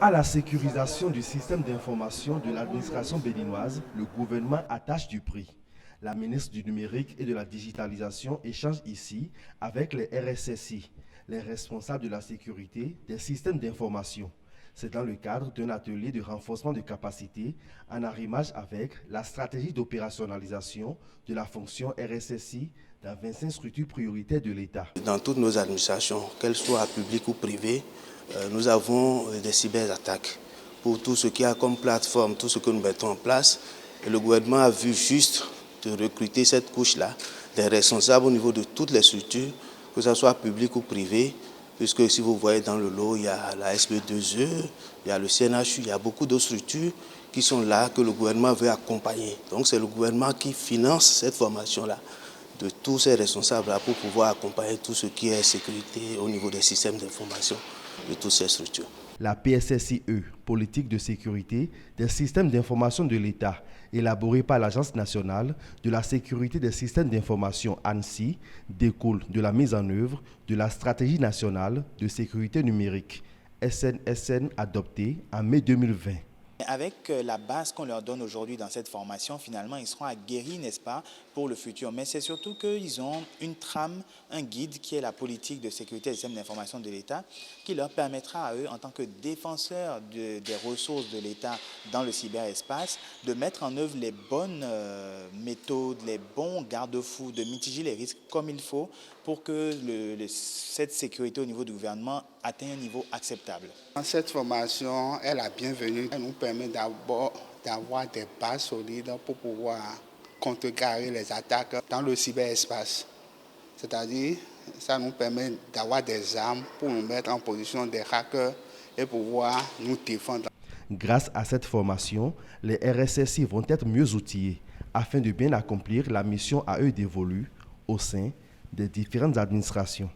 À la sécurisation du système d'information de l'administration béninoise, le gouvernement attache du prix. La ministre du Numérique et de la Digitalisation échange ici avec les RSSI, les responsables de la sécurité des systèmes d'information. C'est dans le cadre d'un atelier de renforcement de capacités en arrimage avec la stratégie d'opérationnalisation de la fonction RSSI dans 25 structures prioritaires de l'État. Dans toutes nos administrations, qu'elles soient publiques ou privées, nous avons des cyberattaques pour tout ce qui a comme plateforme, tout ce que nous mettons en place. Et le gouvernement a vu juste de recruter cette couche-là, des responsables au niveau de toutes les structures, que ce soit public ou privé, puisque si vous voyez dans le lot, il y a la SB2E, il y a le CNHU, il y a beaucoup d'autres structures qui sont là, que le gouvernement veut accompagner. Donc c'est le gouvernement qui finance cette formation-là, de tous ces responsables-là, pour pouvoir accompagner tout ce qui est sécurité au niveau des systèmes d'information de toutes ces structures. La PSSIE, politique de sécurité des systèmes d'information de l'État, élaborée par l'Agence nationale de la sécurité des systèmes d'information ANSSI, découle de la mise en œuvre de la stratégie nationale de sécurité numérique, SNSN, adoptée en mai 2020. Avec la base qu'on leur donne aujourd'hui dans cette formation, finalement, ils seront aguerris, n'est-ce pas, pour le futur. Mais c'est surtout qu'ils ont une trame, un guide qui est la politique de sécurité des systèmes d'information de l'État, qui leur permettra à eux, en tant que défenseurs des ressources de l'État dans le cyberespace, de mettre en œuvre les bonnes méthodes, les bons garde-fous, de mitiger les risques comme il faut pour que cette sécurité au niveau du gouvernement atteigne un niveau acceptable. Cette formation est la bienvenue. Elle nous permet d'abord d'avoir des bases solides pour pouvoir contrecarrer les attaques dans le cyberespace. C'est-à-dire, ça nous permet d'avoir des armes pour nous mettre en position des hackers et pouvoir nous défendre. Grâce à cette formation, les RSSI vont être mieux outillés afin de bien accomplir la mission à eux dévolue au sein des différentes administrations.